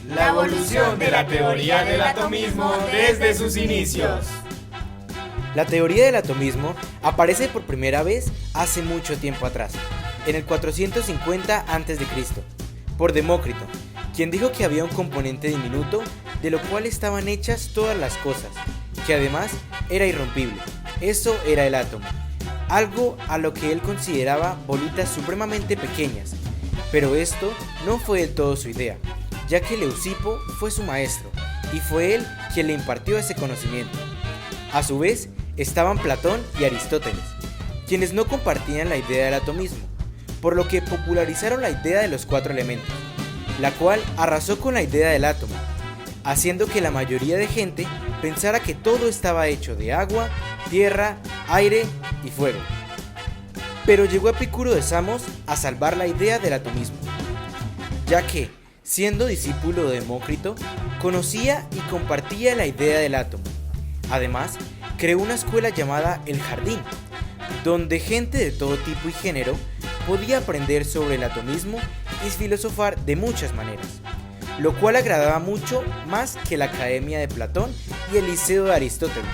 La evolución de la teoría del atomismo desde sus inicios. La teoría del atomismo aparece por primera vez hace mucho tiempo atrás, en el 450 a.C., por Demócrito, quien dijo que había un componente diminuto de lo cual estaban hechas todas las cosas, que además era irrompible. Eso era el átomo, algo a lo que él consideraba bolitas supremamente pequeñas, pero esto no fue del todo su idea, ya que Leucipo fue su maestro y fue él quien le impartió ese conocimiento. A su vez, estaban Platón y Aristóteles, quienes no compartían la idea del atomismo, por lo que popularizaron la idea de los 4 elementos, la cual arrasó con la idea del átomo, haciendo que la mayoría de gente pensara que todo estaba hecho de agua, tierra, aire y fuego. Pero llegó Epicuro de Samos a salvar la idea del atomismo, ya que, siendo discípulo de Demócrito, conocía y compartía la idea del átomo. Además, creó una escuela llamada El Jardín, donde gente de todo tipo y género podía aprender sobre el atomismo y filosofar de muchas maneras, lo cual agradaba mucho más que la Academia de Platón y el Liceo de Aristóteles,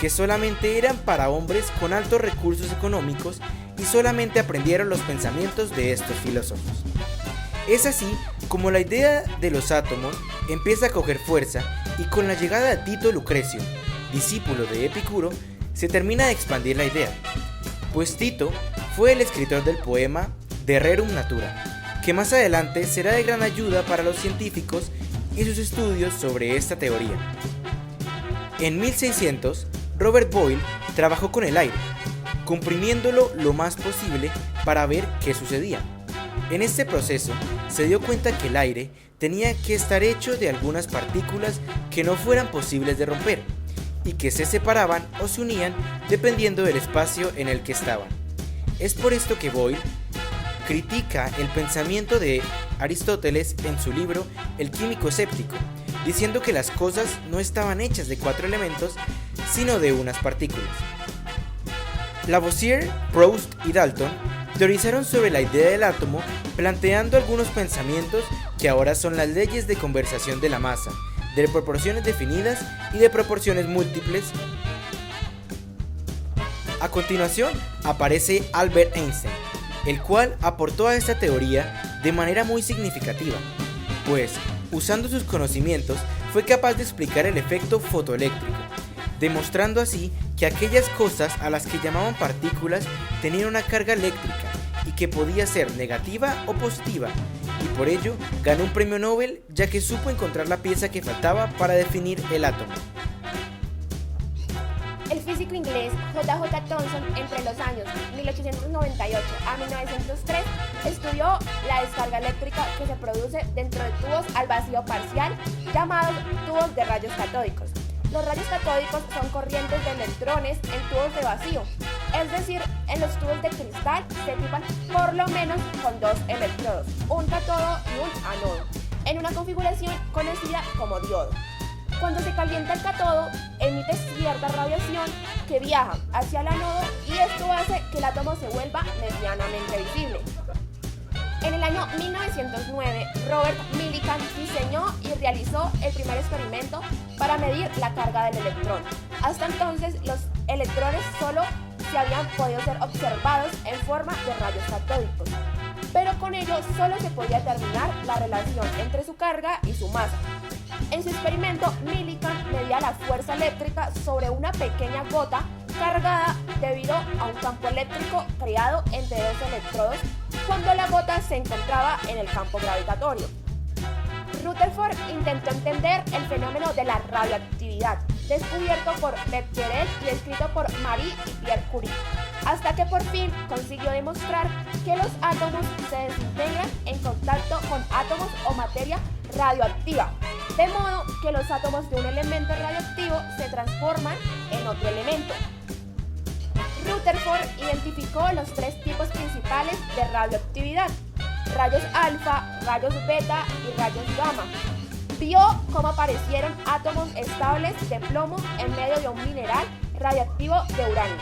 que solamente eran para hombres con altos recursos económicos y solamente aprendieron los pensamientos de estos filósofos. Es así como la idea de los átomos empieza a coger fuerza y con la llegada de Tito Lucrecio, discípulo de Epicuro, se termina de expandir la idea, pues Tito fue el escritor del poema De Rerum Natura, que más adelante será de gran ayuda para los científicos y sus estudios sobre esta teoría. En 1600, Robert Boyle trabajó con el aire, comprimiéndolo lo más posible para ver qué sucedía. En este proceso, se dio cuenta que el aire tenía que estar hecho de algunas partículas que no fueran posibles de romper, y que se separaban o se unían dependiendo del espacio en el que estaban. Es por esto que Boyle critica el pensamiento de Aristóteles en su libro El químico escéptico, diciendo que las cosas no estaban hechas de 4 elementos, sino de unas partículas. Lavoisier, Proust y Dalton teorizaron sobre la idea del átomo, planteando algunos pensamientos que ahora son las leyes de conservación de la masa, de proporciones definidas y de proporciones múltiples. A continuación aparece Albert Einstein, el cual aportó a esta teoría de manera muy significativa, pues, usando sus conocimientos, fue capaz de explicar el efecto fotoeléctrico, demostrando así que aquellas cosas a las que llamaban partículas tenían una carga eléctrica y que podía ser negativa o positiva, y por ello ganó un premio Nobel, ya que supo encontrar la pieza que faltaba para definir el átomo. El físico inglés J.J. Thomson, entre los años 1898 a 1903, estudió la descarga eléctrica que se produce dentro de tubos al vacío parcial, llamados tubos de rayos catódicos. Los rayos catódicos son corrientes de electrones en tubos de vacío, es decir, en los tubos de cristal se equipan por lo menos con 2 electrodos, un cátodo y un ánodo, en una configuración conocida como diodo. Cuando se calienta el cátodo, emite cierta radiación que viaja hacia el ánodo y esto hace que el átomo se vuelva medianamente visible. En el año 1909, Robert Millikan diseñó y realizó el primer experimento para medir la carga del electrón. Hasta entonces, los electrones solo se habían podido ser observados en forma de rayos catódicos, pero con ello solo se podía determinar la relación entre su carga y su masa. En su experimento, Millikan medía la fuerza eléctrica sobre una pequeña gota cargada debido a un campo eléctrico creado entre 2 electrodos cuando la gota se encontraba en el campo gravitatorio. Rutherford intentó entender el fenómeno de la radioactividad, descubierto por Becquerel y descrito por Marie y Pierre Curie, hasta que por fin consiguió demostrar que los átomos se desintegran en contacto con átomos o materia radioactiva, de modo que los átomos de un elemento radioactivo se transforman en otro elemento. Rutherford identificó los 3 tipos principales de radioactividad: rayos alfa, rayos beta y rayos gamma. Vio cómo aparecieron átomos estables de plomo en medio de un mineral radioactivo de uranio.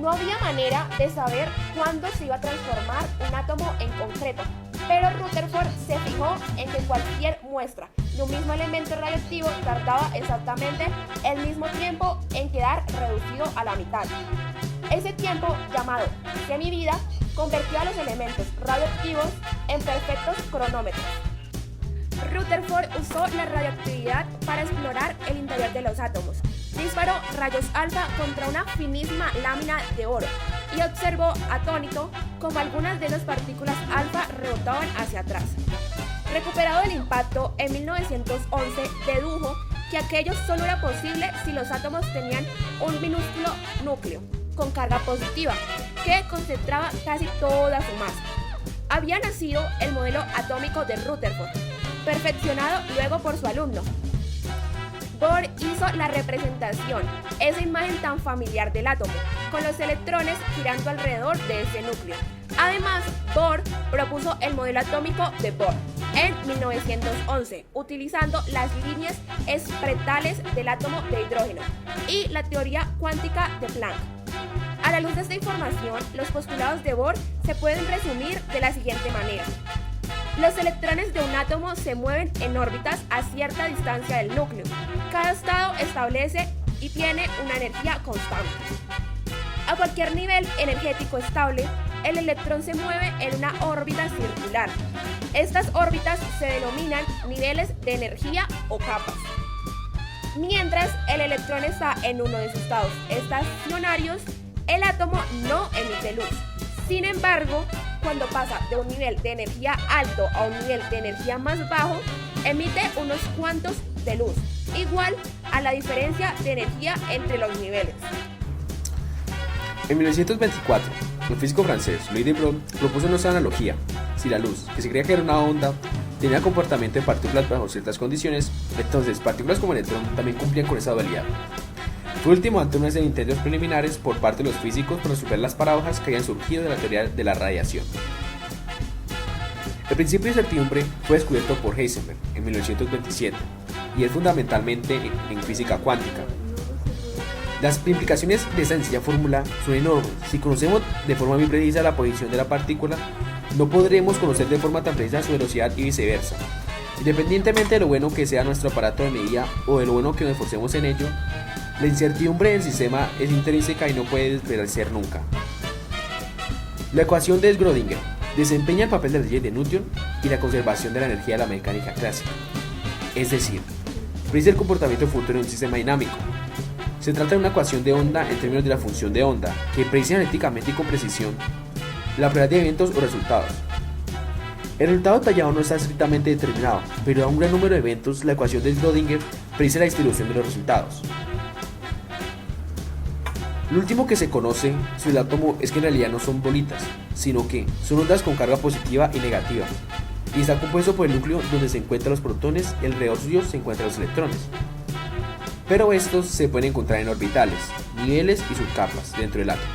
No había manera de saber cuándo se iba a transformar un átomo en concreto, pero Rutherford se fijó en que cualquier muestra de un mismo elemento radioactivo tardaba exactamente el mismo tiempo en quedar reducido a la mitad. Ese tiempo, llamado semivida, convirtió a los elementos radioactivos en perfectos cronómetros. Rutherford usó la radioactividad para explorar el interior de los átomos. Disparó rayos alfa contra una finísima lámina de oro y observó atónito cómo algunas de las partículas alfa rebotaban hacia atrás. Recuperado del impacto, en 1911 dedujo que aquello solo era posible si los átomos tenían un minúsculo núcleo con carga positiva que concentraba casi toda su masa. Había nacido el modelo atómico de Rutherford, perfeccionado luego por su alumno. Bohr hizo la representación, esa imagen tan familiar del átomo, con los electrones girando alrededor de ese núcleo. Además, Bohr propuso el modelo atómico de Bohr en 1911, utilizando las líneas espectrales del átomo de hidrógeno y la teoría cuántica de Planck. A la luz de esta información, los postulados de Bohr se pueden resumir de la siguiente manera. Los electrones de un átomo se mueven en órbitas a cierta distancia del núcleo. Cada estado establece y tiene una energía constante. A cualquier nivel energético estable, el electrón se mueve en una órbita circular. Estas órbitas se denominan niveles de energía o capas. Mientras el electrón está en uno de sus estados estacionarios, el átomo no emite luz. Sin embargo, cuando pasa de un nivel de energía alto a un nivel de energía más bajo, emite unos cuantos de luz, igual a la diferencia de energía entre los niveles. En 1924, el físico francés Louis de Broglie propuso nuestra analogía. Si la luz, que se creía que era una onda, tenía comportamiento de partículas bajo ciertas condiciones, entonces partículas como el electrón también cumplían con esa dualidad. Fue último ante unos intentos preliminares por parte de los físicos para resolver las paradojas que habían surgido de la teoría de la radiación. El principio de incertidumbre fue descubierto por Heisenberg en 1927 y es fundamentalmente en física cuántica. Las implicaciones de esta sencilla fórmula son enormes. Si conocemos de forma muy precisa la posición de la partícula, no podremos conocer de forma tan precisa su velocidad y viceversa. Independientemente de lo bueno que sea nuestro aparato de medida o de lo bueno que nos esforcemos en ello, la incertidumbre del sistema es intrínseca y no puede desaparecer nunca. La ecuación de Schrödinger desempeña el papel de las leyes de Newton y la conservación de la energía de la mecánica clásica. Es decir, predice el comportamiento futuro de un sistema dinámico. Se trata de una ecuación de onda en términos de la función de onda, que predice analíticamente y con precisión la probabilidad de eventos o resultados. El resultado detallado no está estrictamente determinado, pero a un gran número de eventos, la ecuación de Schrödinger predice la distribución de los resultados. Lo último que se conoce sobre el átomo es que en realidad no son bolitas, sino que son ondas con carga positiva y negativa, y está compuesto por el núcleo donde se encuentran los protones y alrededor suyo se encuentran los electrones. Pero estos se pueden encontrar en orbitales, niveles y subcapas dentro del átomo.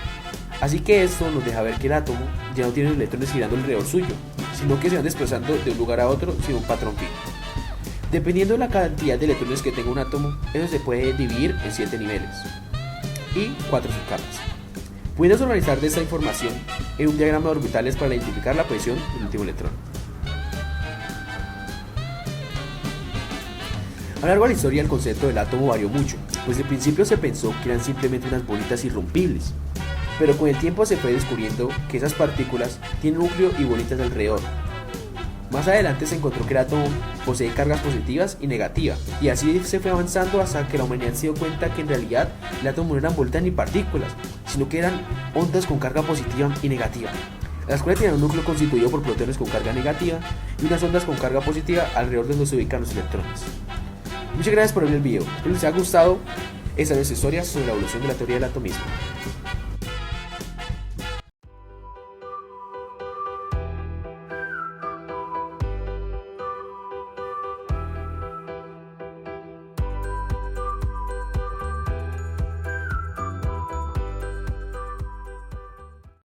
Así que esto nos deja ver que el átomo ya no tiene los electrones girando alrededor suyo, sino que se van desplazando de un lugar a otro sin un patrón fijo. Dependiendo de la cantidad de electrones que tenga un átomo, eso se puede dividir en 7 niveles y 4 subcapas. Puedes organizar de esta información en un diagrama de orbitales para identificar la posición del último electrón. A lo largo de la historia el concepto del átomo varió mucho, pues al principio se pensó que eran simplemente unas bolitas irrompibles, pero con el tiempo se fue descubriendo que esas partículas tienen núcleo y bolitas alrededor. Más adelante se encontró que el átomo posee cargas positivas y negativas, y así se fue avanzando hasta que la humanidad se dio cuenta que en realidad el átomo no eran bolitas ni partículas, sino que eran ondas con carga positiva y negativa, las cuales tenían un núcleo constituido por protones con carga negativa y unas ondas con carga positiva alrededor de donde se ubican los electrones. Muchas gracias por ver el video, espero les haya gustado esta nuestra historia sobre la evolución de la teoría del atomismo.